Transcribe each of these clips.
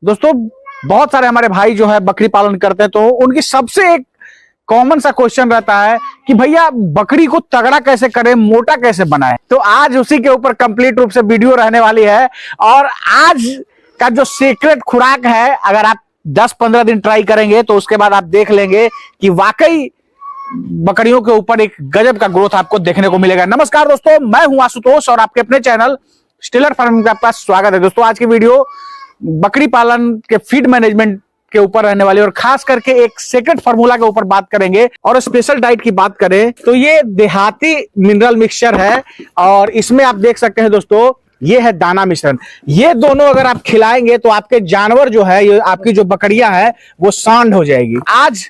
दोस्तों बहुत सारे हमारे भाई जो है बकरी पालन करते हैं, तो उनकी सबसे एक कॉमन सा क्वेश्चन रहता है कि भैया बकरी को तगड़ा कैसे करें, मोटा कैसे बनाएं। तो आज उसी के ऊपर कंप्लीट रूप से वीडियो रहने वाली है। और आज का जो सीक्रेट खुराक है, अगर आप 10-15 दिन ट्राई करेंगे तो उसके बाद आप देख लेंगे कि वाकई बकरियों के ऊपर एक गजब का ग्रोथ आपको देखने को मिलेगा। नमस्कार दोस्तों, मैं हूं आशुतोष और आपके अपने चैनल स्टेलर फार्मिंग में आपका स्वागत है। दोस्तों आज की वीडियो बकरी पालन के फीड मैनेजमेंट के ऊपर रहने वाली और खास करके एक सीक्रेट फार्मूला के ऊपर बात करेंगे। और स्पेशल डाइट की बात करें तो ये देहाती मिनरल मिक्सचर है और इसमें आप देख सकते हैं दोस्तों, ये है दाना मिश्रण। ये दोनों अगर आप खिलाएंगे तो आपके जानवर जो है, ये आपकी जो बकरियां है वो सांड हो जाएगी। आज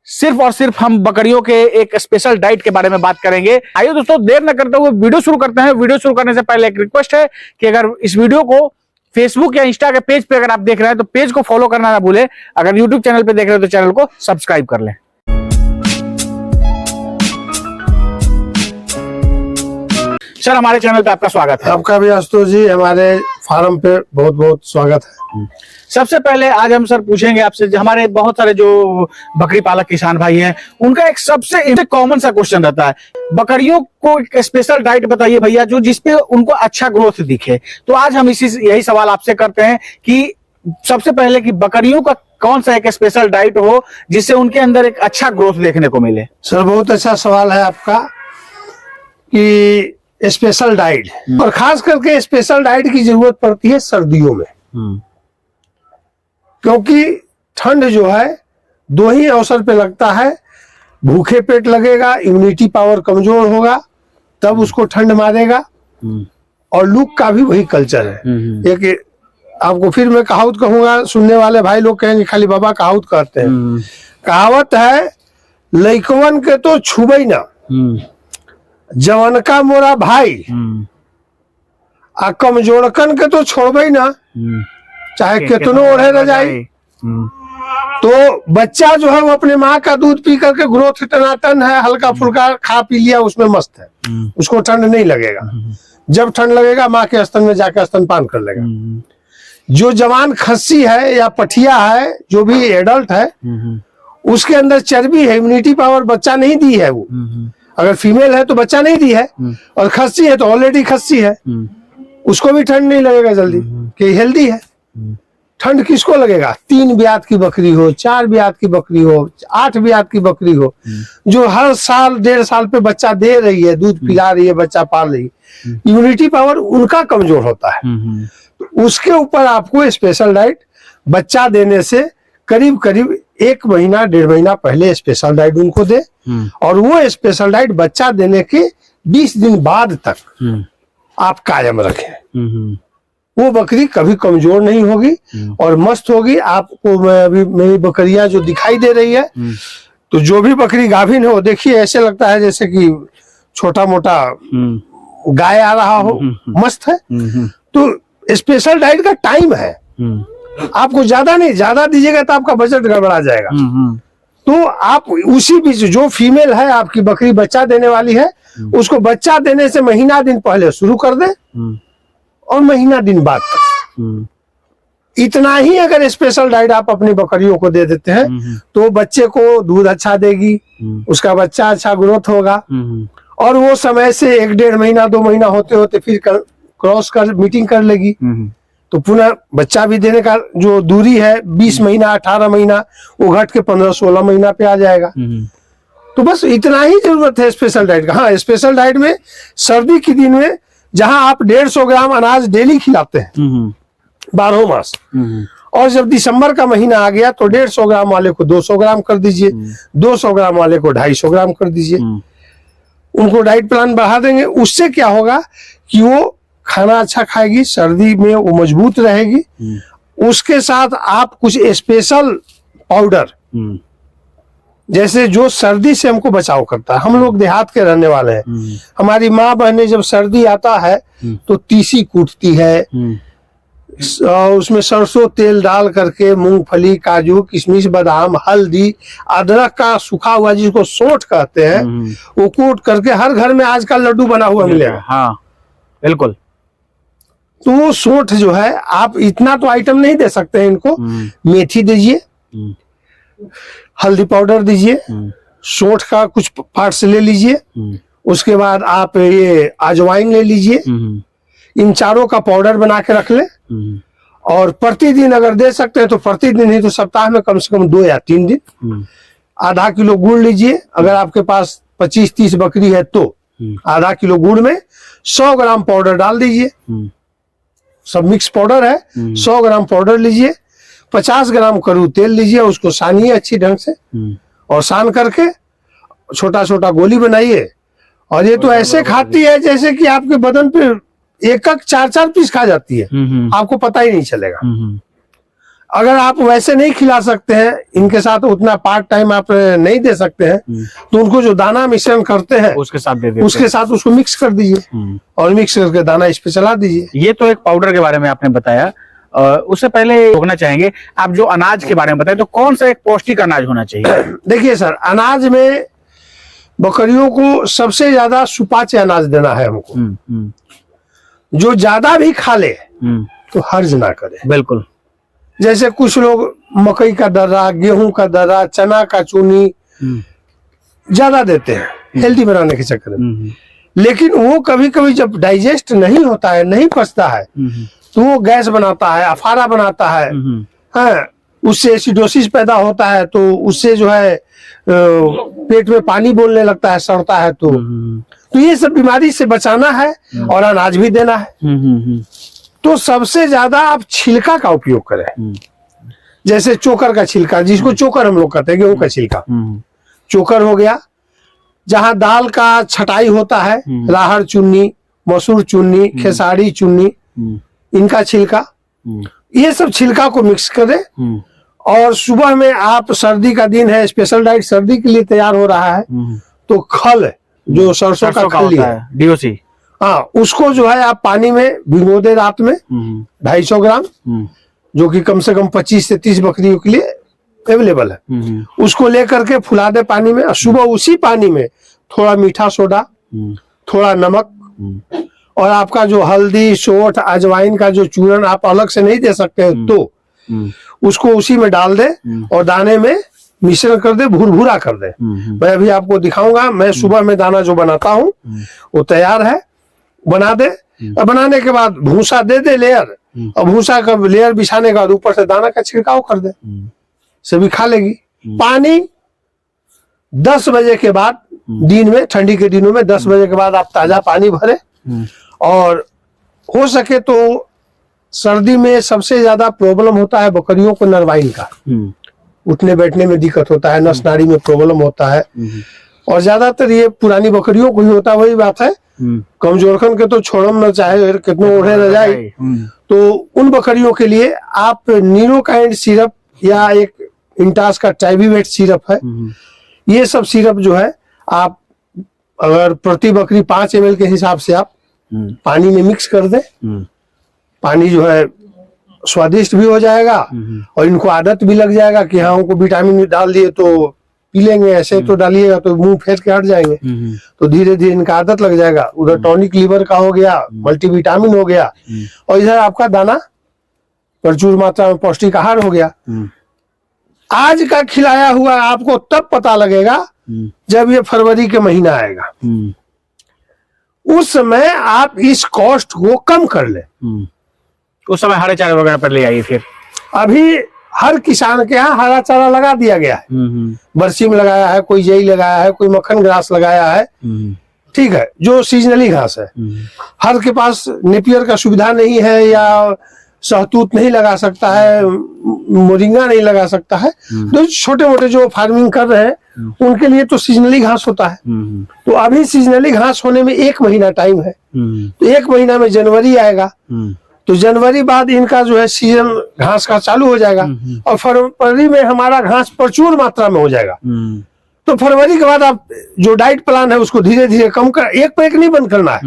सिर्फ और सिर्फ हम बकरियों के एक स्पेशल डाइट के बारे में बात करेंगे। आइए दोस्तों देर न करते हुए वीडियो शुरू करते हैं। वीडियो शुरू करने से पहले एक रिक्वेस्ट है कि अगर इस वीडियो को फेसबुक या इंस्टा के पेज पे अगर आप देख रहे हैं तो पेज को फॉलो करना ना भूलें। अगर यूट्यूब चैनल पे देख रहे हैं तो चैनल को सब्सक्राइब कर लें। सर हमारे चैनल पे आपका स्वागत है। आपका भी आशुतोष जी, हमारे फार्म पे बहुत बहुत स्वागत है। सबसे पहले आज हम सर पूछेंगे आपसे, हमारे बहुत सारे जो बकरी पालक किसान भाई हैं उनका एक सबसे कॉमन सा क्वेश्चन रहता है, बकरियों को एक स्पेशल डाइट बताइए भैया जो जिसपे उनको अच्छा ग्रोथ दिखे। तो आज हम यही सवाल आपसे करते हैं कि सबसे पहले कि बकरियों का कौन सा एक स्पेशल डाइट हो जिससे उनके अंदर एक अच्छा ग्रोथ देखने को मिले। सर बहुत अच्छा सवाल है आपका कि स्पेशल डाइट, और खास करके स्पेशल डाइट की जरूरत पड़ती है सर्दियों में, क्योंकि ठंड जो है दो ही अवसर पे लगता है। भूखे पेट लगेगा, इम्यूनिटी पावर कमजोर होगा, तब उसको ठंड मारेगा। और लूक का भी वही कल्चर है। एक आपको फिर मैं कहावत कहूंगा, सुनने वाले भाई लोग कहेंगे खाली बाबा कहावत कहते हैं। कहावत है, लइकवन के तो छुबई ना जवन का मोरा भाई, आ कमजोरकन के तो छोड़बई ना चाहे कितनो ओढ़े रजाई। तो बच्चा जो है वो अपने माँ का दूध पी करके ग्रोथ टनाटन है, हल्का फुल्का खा पी लिया उसमें मस्त है, उसको ठंड नहीं लगेगा। जब ठंड लगेगा माँ के स्तन में जाकर स्तनपान कर लेगा। जो जवान खस्सी है या पठिया है, जो भी एडल्ट है, उसके अंदर चर्बी है, इम्यूनिटी पावर बच्चा नहीं दी है वो। अगर फीमेल है तो बच्चा नहीं दी है, और खस्सी है तो ऑलरेडी खस्सी है, उसको भी ठंड नहीं लगेगा जल्दी कि हेल्दी है। ठंड किसको लगेगा? 3 ब्यात की बकरी हो, 4 ब्यात की बकरी हो, 8 ब्यात की बकरी हो, जो हर साल 1.5 साल पे बच्चा दे रही है, दूध पिला रही है, बच्चा पाल रही है, इम्यूनिटी पावर उनका कमजोर होता है। तो उसके ऊपर आपको स्पेशल डाइट बच्चा देने से करीब करीब 1 महीना 1.5 महीना पहले स्पेशल डाइट उनको दे, और वो स्पेशल डाइट बच्चा देने के 20 दिन बाद तक आप कायम रखें। वो बकरी कभी कमजोर नहीं होगी और मस्त होगी। आपको मैं अभी मेरी बकरियां जो दिखाई दे रही है, तो जो भी बकरी गाभिन हो, देखिए ऐसे लगता है जैसे कि छोटा मोटा गाय आ रहा हो, मस्त है। तो स्पेशल डाइट का टाइम है, आपको ज्यादा नहीं, ज्यादा दीजिएगा तो आपका बजट गड़बड़ा जाएगा। तो आप उसी बीच जो फीमेल है आपकी बकरी बच्चा देने वाली है, उसको बच्चा देने से महीना दिन पहले शुरू कर दे और महीना दिन बाद तक। इतना ही अगर स्पेशल डाइट आप अपनी बकरियों को दे देते हैं तो बच्चे को दूध अच्छा देगी, उसका बच्चा अच्छा ग्रोथ होगा, और वो समय से 1-1.5 महीना 2 महीना होते होते फिर क्रॉस कर मीटिंग कर लेगी, तो पुनः बच्चा भी देने का जो दूरी है 20 महीना 18 महीना, वो घट के 15-16 महीना पे आ जाएगा। तो बस इतना ही जरूरत है स्पेशल डाइट का। हाँ, स्पेशल डाइट में सर्दी के दिन में जहां आप 150 ग्राम अनाज डेली खिलाते हैं 12 मास, और जब दिसंबर का महीना आ गया तो 150 ग्राम वाले को 200 ग्राम कर दीजिए, 200 ग्राम वाले को 250 ग्राम कर दीजिए। उनको डाइट प्लान बढ़ा देंगे। उससे क्या होगा कि वो खाना अच्छा खाएगी, सर्दी में वो मजबूत रहेगी। उसके साथ आप कुछ स्पेशल पाउडर, जैसे जो सर्दी से हमको बचाव करता है। हम लोग देहात के रहने वाले हैं, हमारी माँ बहनें जब सर्दी आता है तो तीसी कूटती है, उसमें सरसों तेल डाल करके मूंगफली, काजू, किशमिश, बादाम, हल्दी, अदरक का सूखा हुआ जिसको सोंठ कहते हैं, वो कूट करके हर घर में आजकल लड्डू बना हुआ मिलेगा। हाँ बिल्कुल। तो वो सोंठ जो है, आप इतना तो आइटम नहीं दे सकते हैं इनको। मेथी दीजिए, हल्दी पाउडर दीजिए, सोंठ का कुछ पार्ट्स ले लीजिए, उसके बाद आप ये अजवाइन ले लीजिए, इन चारों का पाउडर बना के रख ले। और प्रतिदिन अगर दे सकते हैं तो प्रतिदिन ही, तो सप्ताह में कम से कम 2 या 3 दिन। आधा किलो गुड़ लीजिए, अगर आपके पास 25-30 बकरी है तो आधा किलो गुड़ में 100 ग्राम पाउडर डाल दीजिए। सब मिक्स पाउडर है। 100 ग्राम पाउडर लीजिए, 50 ग्राम कड़ू तेल लीजिए, उसको सानिए अच्छी ढंग से, और सान करके छोटा छोटा गोली बनाइए। और ये तो ऐसे खाती है जैसे कि आपके बदन पे एक 4-4 पीस खा जाती है, आपको पता ही नहीं चलेगा। अगर आप वैसे नहीं खिला सकते हैं, इनके साथ उतना पार्ट टाइम आप नहीं दे सकते हैं, तो उनको जो दाना मिश्रण करते हैं उसके साथ दे दीजिए, उसके साथ उसको मिक्स कर दीजिए और मिक्स करके दाना इस पे चला दीजिए। ये तो एक पाउडर के बारे में आपने बताया। उससे पहले रोकना चाहेंगे, आप जो अनाज के बारे में बताएं, तो कौन सा एक पौष्टिक अनाज होना चाहिए? देखिए सर, अनाज में बकरियों को सबसे ज्यादा सुपाच्य अनाज देना है हमको। जो ज्यादा भी खा ले तो हर्ज ना करे। बिल्कुल। जैसे कुछ लोग मकई का दर्रा, गेहूं का दर्रा, चना का चूनी ज्यादा देते हैं हेल्दी बनाने के चक्कर में, लेकिन वो कभी कभी जब डाइजेस्ट नहीं होता है, नहीं पचता है, तो वो गैस बनाता है, अफारा बनाता है, हाँ, उससे एसिडोसिस पैदा होता है, तो उससे जो है पेट में पानी बोलने लगता है, सड़ता है। तो ये सब बीमारी से बचाना है और अनाज भी देना है। तो सबसे ज्यादा आप छिलका का उपयोग करें। जैसे चोकर का छिलका, जिसको चोकर हम लोग कहते हैं, गेहूं का छिलका, चोकर हो गया। जहां दाल का छटाई होता है, राहड़ चुन्नी, मसूर चुन्नी, खेसारी चुन्नी, इनका छिलका, ये सब छिलका को मिक्स करें। और सुबह में आप, सर्दी का दिन है, स्पेशल डाइट सर्दी के लिए तैयार हो रहा है, तो खल, जो सरसों का खल है, DOC, हाँ, उसको जो है आप पानी में भिगो दे रात में 250 ग्राम, जो कि कम से कम 25 से 30 बकरियों के लिए अवेलेबल है। उसको लेकर के फुला दे पानी में, और सुबह उसी पानी में थोड़ा मीठा सोडा, थोड़ा नमक, और आपका जो हल्दी, सोंठ, अजवाइन का जो चूर्ण आप अलग से नहीं दे सकते हैं, तो उसको उसी में डाल दे और दाने में मिश्रण कर दे, भूरभूरा कर दे। मैं अभी आपको दिखाऊंगा। मैं सुबह में दाना जो बनाता हूँ वो तैयार है, बना दे। और बनाने के बाद भूसा दे दे लेयर, और भूसा का लेयर बिछाने के बाद ऊपर से दाना का छिड़काव कर दे, सभी खा लेगी। पानी 10 बजे के बाद, दिन में, ठंडी के दिनों में 10 बजे के बाद आप ताजा पानी भरे। और हो सके तो सर्दी में सबसे ज्यादा प्रॉब्लम होता है बकरियों को नरवाइन का, उठने बैठने में दिक्कत होता है, नस नाड़ी में प्रॉब्लम होता है, और ज्यादातर ये पुरानी बकरियों को ही होता है। वही बात है, कमजोरखन के तो छोड़म न चाहे कितने ओढ़े रह जाए। तो उन बकरियों के लिए आप नीरोकाइंड सिरप, या एक इंटास का टाइबीवेट सिरप है, ये सब सिरप जो है आप अगर प्रति बकरी 5 ml के हिसाब से आप पानी में मिक्स कर दे। पानी जो है स्वादिष्ट भी हो जाएगा, और इनको आदत भी लग जाएगा कि हाँ, उनको विटामिन डाल दिए तो पी लेंगे, ऐसे तो डालिएगा तो मुंह फेर के हट जाएंगे। तो धीरे धीरे इनका आदत लग जाएगा। उधर टॉनिक लीवर का हो गया, मल्टीविटामिन हो गया, और इधर आपका दाना प्रचुर मात्रा में पौष्टिक आहार हो गया। आज का खिलाया हुआ आपको तब पता लगेगा जब ये फरवरी के महीना आएगा। उस समय आप इस कॉस्ट को कम कर ले। उस समय हरे चारे वगैरह पर ले आइए। फिर अभी हर किसान के यहाँ हरा चारा लगा दिया गया है। बरसीम लगाया है, कोई जई लगाया है, कोई मक्खन ग्रास लगाया है, ठीक है, जो सीजनली घास है। हर के पास नेपियर का सुविधा नहीं है, या सहतूत नहीं लगा सकता है, मोरिंगा नहीं लगा सकता है। तो छोटे मोटे जो फार्मिंग कर रहे हैं उनके लिए तो सीजनली घास होता है। तो अभी सीजनली घास होने में 1 महीना टाइम है। तो 1 महीना में जनवरी आएगा, तो जनवरी बाद इनका जो है सीजन घास का चालू हो जाएगा, और फरवरी में हमारा घास प्रचुर मात्रा में हो जाएगा। तो फरवरी के बाद आप जो डाइट प्लान है उसको धीरे धीरे कम कर, एक पे एक नहीं बंद करना है,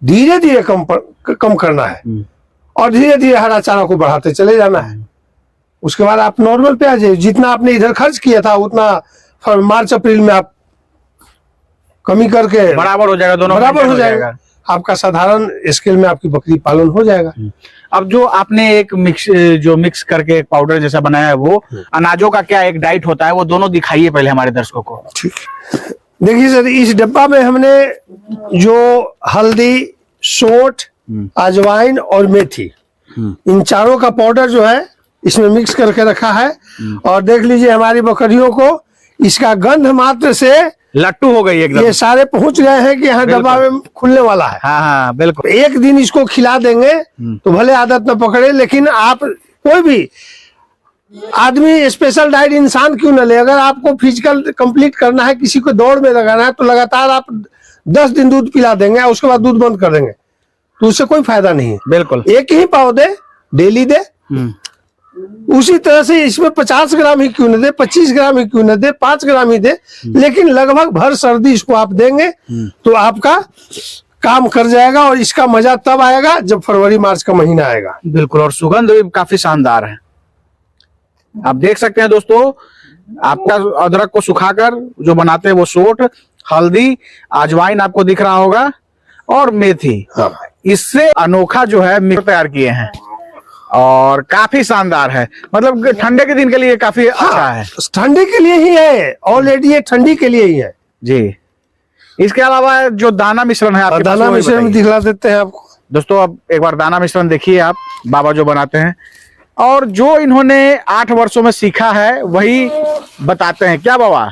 धीरे धीरे कम करना है, और धीरे धीरे हरा चारा को बढ़ाते चले जाना है। उसके बाद आप नॉर्मल पे आ जाइए। जितना आपने इधर खर्च किया था उतना मार्च अप्रैल में आप कमी करके बराबर हो जाएगा, दोनों बराबर हो जाएगा। आपका साधारण स्केल में आपकी बकरी पालन हो जाएगा। अब जो आपने एक मिक्स करके एक पाउडर जैसा बनाया है, वो अनाजों का क्या एक डाइट होता है, वो दोनों दिखाइए पहले हमारे दर्शकों को। ठीक, देखिए सर, इस डब्बा में हमने जो हल्दी, सोंठ, अजवाइन और मेथी, इन चारों का पाउडर जो है इसमें मिक्स करके रखा है। और देख लीजिए हमारी बकरियों को इसका गंध मात्र से लट्टू हो गई एकदम, ये सारे पहुंच गए हैं कि यहाँ डब्बा में खुलने वाला है। हाँ हाँ बिल्कुल। एक दिन इसको खिला देंगे तो भले आदत न पकड़े, लेकिन आप कोई भी आदमी स्पेशल डाइट इंसान क्यों न ले, अगर आपको फिजिकल कंप्लीट करना है, किसी को दौड़ में लगाना है, तो लगातार आप 10 दिन दूध पिला देंगे, उसके बाद दूध बंद कर देंगे, तो उससे कोई फायदा नहीं है। बिल्कुल। एक ही पाव दे, डेली दे। उसी तरह से इसमें 50 ग्राम ही क्यों न दे, 25 ग्राम ही क्यों न दे, 5 ग्राम ही दे, लेकिन लगभग भर सर्दी इसको आप देंगे तो आपका काम कर जाएगा। और इसका मजा तब आएगा जब फरवरी मार्च का महीना आएगा। बिल्कुल। और सुगंध भी काफी शानदार है, आप देख सकते हैं दोस्तों। आपका अदरक को सुखाकर जो बनाते हैं वो सोंठ, हल्दी, अजवाइन आपको दिख रहा होगा, और मेथी। हाँ। इससे अनोखा जो है मिक्स तैयार किए हैं और काफी शानदार है। मतलब ठंडे के दिन के लिए काफी अच्छा है। ठंडी के लिए ही है, ऑलरेडी ये ठंडी के लिए ही है जी। इसके अलावा जो दाना मिश्रण है आपके दाना मिश्रण दिखला देते हैं आपको दोस्तों। अब एक बार दाना मिश्रण देखिए आप, बाबा जो बनाते हैं, और जो इन्होंने 8 वर्षों में सीखा है वही बताते हैं, क्या बाबा?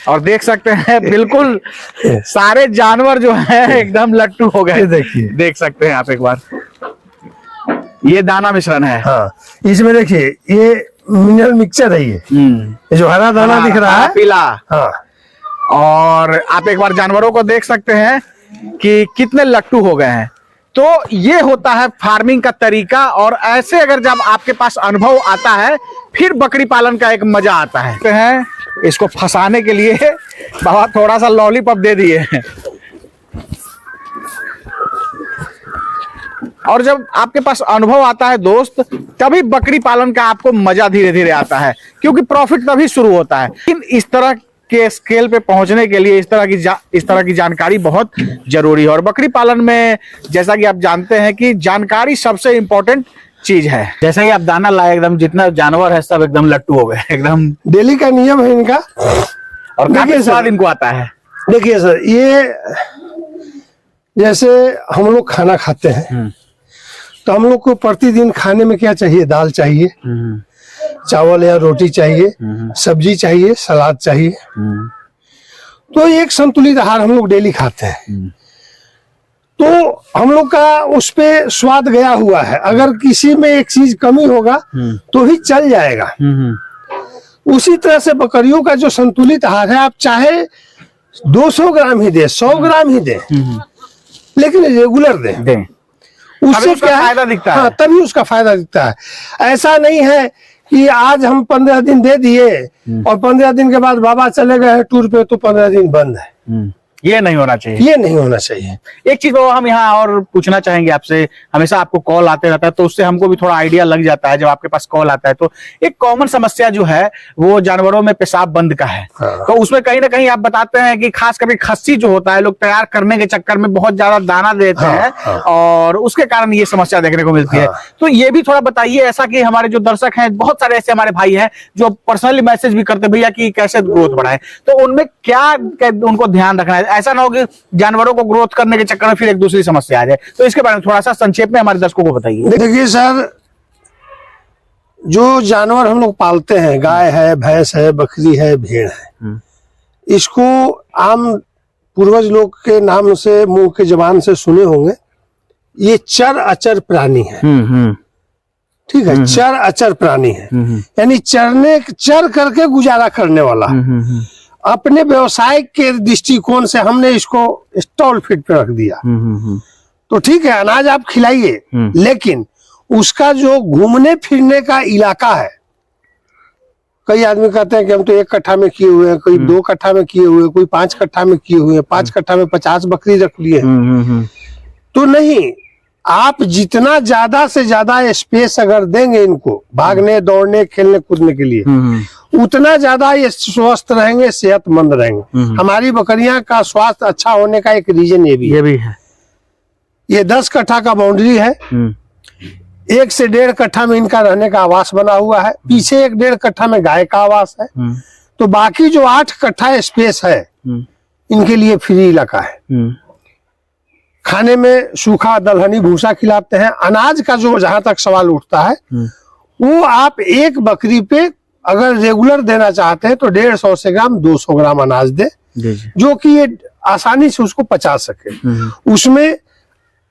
और देख सकते हैं बिल्कुल सारे जानवर जो है एकदम लट्टू हो गए। देखिए, देख सकते हैं आप एक बार, ये दाना मिश्रण है। हाँ, इसमें देखिए ये मिनरल मिक्सचर है, ये जो हरा दाना दिख रहा है, पीला। हाँ। और आप एक बार जानवरों को देख सकते हैं कि कितने लट्टू हो गए हैं। तो ये होता है फार्मिंग का तरीका। और ऐसे अगर जब आपके पास अनुभव आता है, फिर बकरी पालन का एक मजा आता है। इसको फंसाने के लिए बाबा थोड़ा सा लॉलीपॉप दे दिए हैं। और जब आपके पास अनुभव आता है दोस्त, तभी बकरी पालन का आपको मजा धीरे धीरे आता है, क्योंकि प्रॉफिट तभी शुरू होता है। लेकिन इस तरह के स्केल पे पहुंचने के लिए इस तरह की जानकारी बहुत जरूरी है। और बकरी पालन में जैसा कि आप जानते हैं कि जानकारी सबसे इम्पोर्टेंट चीज है। जैसा कि आप दाना लाए, एकदम जितना जानवर है सब एकदम लट्टू हो गए एकदम। डेली का नियम है इनका, और काफी स्वाद इनको आता है। देखिए सर, ये जैसे हम लोग खाना खाते हैं तो हम लोग को प्रतिदिन खाने में क्या चाहिए? दाल चाहिए, चावल या रोटी चाहिए, सब्जी चाहिए, सलाद चाहिए। तो एक संतुलित आहार हम लोग डेली खाते हैं। तो हम लोग का उस पे स्वाद गया हुआ है। अगर किसी में एक चीज कमी होगा तो ही चल जाएगा। उसी तरह से बकरियों का जो संतुलित आहार है, आप चाहे 200 ग्राम ही दे, 100 ग्राम ही दे, लेकिन रेगुलर दे। उससे क्या फायदा दिखता है। हाँ, तभी उसका फायदा दिखता है। ऐसा नहीं है कि आज हम 15 दिन दे दिए और 15 दिन के बाद बाबा चले गए टूर पे तो 15 दिन बंद है। ये नहीं होना चाहिए। ये नहीं होना चाहिए। एक चीज वो हम यहाँ और पूछना चाहेंगे आपसे, हमेशा आपको कॉल आते रहता है तो उससे हमको भी थोड़ा आइडिया लग जाता है। जब आपके पास कॉल आता है तो एक कॉमन समस्या जो है वो जानवरों में पेशाब बंद का है। हाँ। तो उसमें कहीं ना कहीं आप बताते हैं कि खास करके खस्सी जो होता है, लोग तैयार करने के चक्कर में बहुत ज्यादा दाना देते हैं। हाँ। और उसके कारण ये समस्या देखने को मिलती है। तो ये भी थोड़ा बताइए, ऐसा कि हमारे जो दर्शक हैं, बहुत सारे ऐसे हमारे भाई हैं जो पर्सनली मैसेज भी करते भैया कि कैसे ग्रोथ बढ़ाए, तो उनमें क्या उनको ध्यान रखना है? ऐसा ना हो कि जानवरों को ग्रोथ करने के चक्कर में फिर एक दूसरी समस्या आ जाए। तो इसके बारे में थोड़ा सा संक्षेप में हमारे दर्शकों को बताइए। देखिए सर, जो जानवर हम लोग पालते हैं, गाय है, भैंस है, बकरी है, भेड़ है, इसको आम पूर्वज लोग के नाम से, मुंह के जबान से सुने होंगे, ये चर अचर प्राणी है। ठीक है, चर अचर प्राणी है, यानी चर करके गुजारा करने वाला। अपने व्यवसाय के दृष्टिकोण से हमने इसको स्टॉल फीड पे रख दिया। तो ठीक है, अनाज आप खिलाइए, लेकिन उसका जो घूमने फिरने का इलाका है, कई आदमी कहते हैं कि हम तो 1 कट्ठा में किए हुए हैं, कोई 2 कट्ठा में किए हुए हैं, कोई 5 कट्ठा में किए हुए हैं, 5 कट्ठा में 50 बकरी रख लिए हैं। तो नहीं, आप जितना ज्यादा से ज्यादा स्पेस अगर देंगे इनको भागने, दौड़ने, खेलने कूदने के लिए, उतना ज्यादा ये स्वस्थ रहेंगे, सेहतमंद रहेंगे। हमारी बकरियां का स्वास्थ्य अच्छा होने का एक रीजन ये भी है। ये 10 कट्ठा का बाउंड्री है। 1 से 1.5 कट्ठा में इनका रहने का आवास बना हुआ है। पीछे 1-1.5 कट्ठा में गाय का आवास है। तो बाकी जो 8 कट्ठा स्पेस है इनके लिए फ्री इलाका है। खाने में सूखा दलहनी भूसा खिलाते हैं। अनाज का जो जहां तक सवाल उठता है वो आप एक बकरी पे अगर रेगुलर देना चाहते हैं तो 150 से ग्राम 200 ग्राम अनाज दे, जो कि ये आसानी से उसको पचा सके। उसमें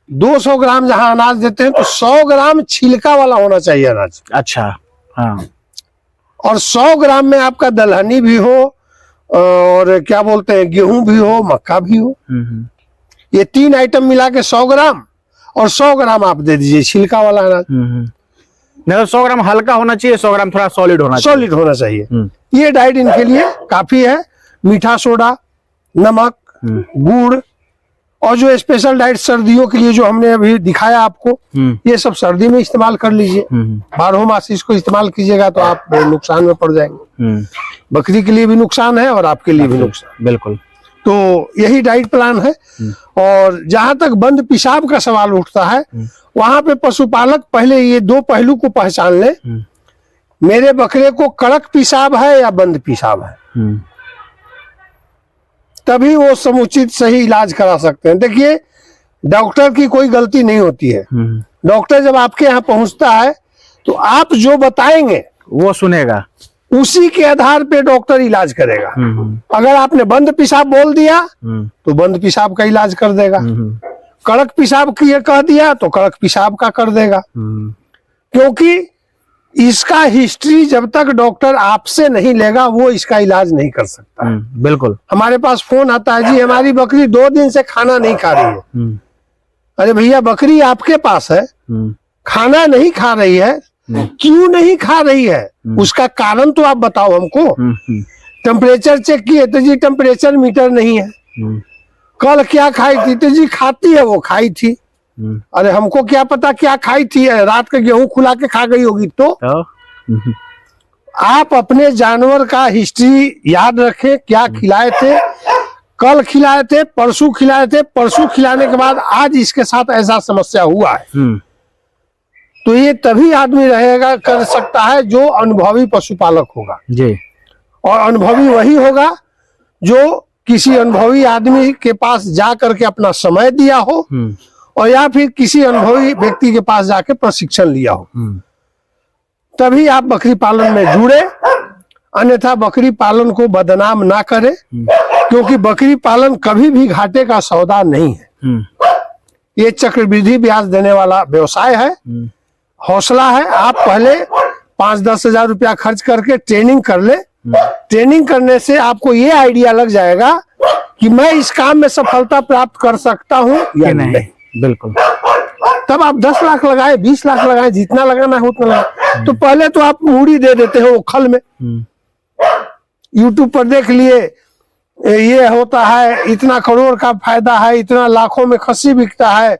200 ग्राम जहां अनाज देते हैं तो 100 ग्राम छिलका वाला होना चाहिए अनाज। अच्छा, हाँ। और 100 ग्राम में आपका दलहनी भी हो और क्या बोलते हैं गेहूं भी हो, मक्का भी हो। ये 3 आइटम मिला के 100 ग्राम और 100 ग्राम आप दे दीजिए छिलका वाला अनाज। नहीं, 100 ग्राम हल्का होना चाहिए, 100 ग्राम थोड़ा सॉलिड होना चाहिए। ये डाइट इनके लिए काफी है। मीठा सोडा, नमक, गुड़ और जो स्पेशल डाइट सर्दियों के लिए जो हमने अभी दिखाया आपको, ये सब सर्दी में इस्तेमाल कर लीजिए। 12 मास इसको इस्तेमाल कीजिएगा तो आप नुकसान में पड़ जाएंगे। बकरी के लिए भी नुकसान है और आपके लिए भी नुकसान। बिल्कुल। तो यही डाइट प्लान है। और जहां तक बंद पेशाब का सवाल उठता है वहां पे पशुपालक पहले ये 2 पहलू को पहचान ले। मेरे बकरे को कड़क पेशाब है या बंद पेशाब है, तभी वो समुचित सही इलाज करा सकते हैं। देखिए, डॉक्टर की कोई गलती नहीं होती है। डॉक्टर जब आपके यहाँ पहुंचता है तो आप जो बताएंगे वो सुनेगा, उसी के आधार पे डॉक्टर इलाज करेगा। अगर आपने बंद पेशाब बोल दिया तो बंद पेशाब का इलाज कर देगा। कड़क पेशाब कह दिया तो कड़क पेशाब का कर देगा। क्योंकि इसका हिस्ट्री जब तक डॉक्टर आपसे नहीं लेगा वो इसका इलाज नहीं कर सकता। बिल्कुल। हमारे पास फोन आता है, जी हमारी बकरी 2 दिन से खाना नहीं खा रही है। अरे भैया, बकरी आपके पास है, खाना नहीं खा रही है, क्यों नहीं खा रही है उसका कारण तो आप बताओ हमको। टेम्परेचर चेक किए तो जी टेम्परेचर मीटर नहीं है। कल क्या खाई थी तो जी खाती है, वो खाई थी। अरे हमको क्या पता क्या खाई थी, रात का गेहूं खुला के खा गई होगी। तो आप अपने जानवर का हिस्ट्री याद रखें, क्या खिलाए थे, कल खिलाए थे, परसों खिलाए थे, परसों खिलाने के बाद आज इसके साथ ऐसा समस्या हुआ है। तो ये तभी आदमी रहेगा, कर सकता है जो अनुभवी पशुपालक होगा जी। और अनुभवी वही होगा जो किसी अनुभवी आदमी के पास जा करके अपना समय दिया हो और या फिर किसी अनुभवी व्यक्ति के पास जाके प्रशिक्षण लिया हो। तभी आप बकरी पालन में जुड़े, अन्यथा बकरी पालन को बदनाम ना करें, क्योंकि बकरी पालन कभी भी घाटे का सौदा नहीं है। ये चक्रवृद्धि ब्याज देने वाला व्यवसाय है। हौसला है, आप पहले 5-10 हजार रुपया खर्च करके ट्रेनिंग कर ले। ट्रेनिंग करने से आपको ये आइडिया लग जाएगा कि मैं इस काम में सफलता प्राप्त कर सकता हूँ या नहीं। बिल्कुल। तब आप 10 लाख लगाए, 20 लाख लगाए, जितना लगाना है उतना लगाए। तो पहले तो आप मूड़ी दे देते हो खल में। यूट्यूब पर देख लिए, ये होता है, इतना करोड़ का फायदा है, इतना लाखों में खस्सी बिकता है,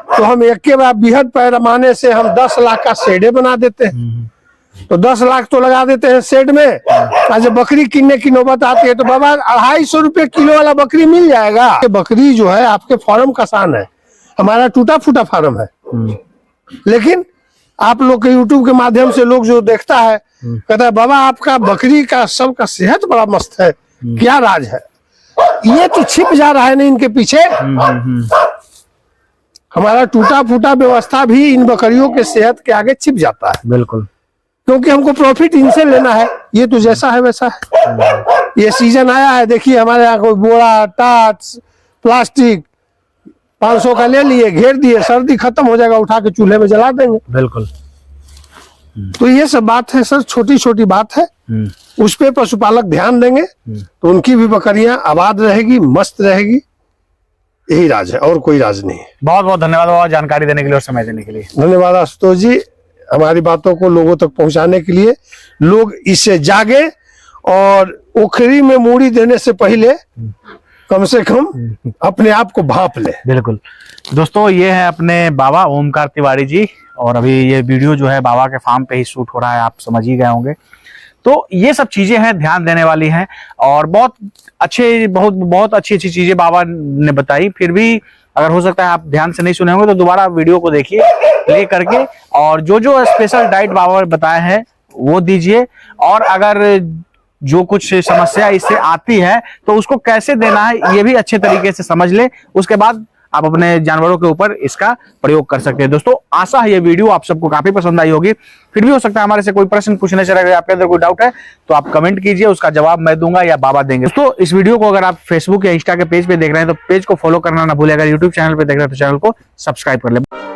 तो हम एक बार बृहद पैमाने से हम 10 लाख का शेडे बना देते हैं। तो 10 लाख तो लगा देते हैं शेड में। जब बकरी किनने की नौबत आती है तो बाबा 250 रुपये किलो वाला बकरी मिल जाएगा। बकरी जो है आपके फार्म का शान है, हमारा टूटा फूटा फार्म है। लेकिन आप लोग के यूट्यूब के माध्यम से लोग जो देखता है कहता है बाबा आपका बकरी का सबका सेहत बड़ा मस्त है, क्या राज है? ये तो छिप जा रहा है ना इनके पीछे। हमारा टूटा फूटा व्यवस्था भी इन बकरियों के सेहत के आगे छिप जाता है। बिल्कुल। क्योंकि हमको प्रॉफिट इनसे लेना है। ये तो जैसा है वैसा है। ये सीजन आया है, देखिए हमारे यहाँ कोई बोरा, टाट, प्लास्टिक 500 का ले लिए, घेर दिए, सर्दी खत्म हो जाएगा, उठा के चूल्हे में जला देंगे। बिल्कुल। तो ये सब बात है सर, छोटी छोटी बात है, उस पे पशुपालक ध्यान देंगे तो उनकी भी बकरियां आबाद रहेगी, मस्त रहेगी। यही राज है और कोई राज नहीं है। बहुत बहुत धन्यवाद बाबा जानकारी देने के लिए और समय देने के लिए। धन्यवाद आशुतोष जी, हमारी बातों को लोगों तक पहुंचाने के लिए। लोग इससे जागे और ओखरी में मूड़ी देने से पहले कम से कम अपने आप को भांप ले। बिल्कुल दोस्तों, ये है अपने बाबा ओमकार तिवारी जी, और अभी ये वीडियो जो है बाबा के फार्म पे ही शूट हो रहा है, आप समझ ही गए होंगे। तो ये सब चीजें हैं, ध्यान देने वाली हैं। और बहुत अच्छी चीजें बाबा ने बताई। फिर भी अगर हो सकता है आप ध्यान से नहीं सुने होंगे तो दोबारा वीडियो को देखिए प्ले करके, और जो स्पेशल डाइट बाबा ने बताया है वो दीजिए। और अगर जो कुछ समस्या इससे आती है तो उसको कैसे देना है ये भी अच्छे तरीके से समझ ले, उसके बाद आप अपने जानवरों के ऊपर इसका प्रयोग कर सकते हैं। दोस्तों आशा है ये वीडियो आप सबको काफी पसंद आई होगी। फिर भी हो सकता है हमारे से कोई प्रश्न पूछने से अगर आपके अंदर कोई डाउट है तो आप कमेंट कीजिए, उसका जवाब मैं दूंगा या बाबा देंगे। दोस्तों इस वीडियो को अगर आप फेसबुक या इंस्टा के पेज पे देख रहे हैं तो पेज को फॉलो करना ना भूलिए। अगर यूट्यूब चैनल पे देख रहे हैं तो चैनल को सब्सक्राइब कर ले।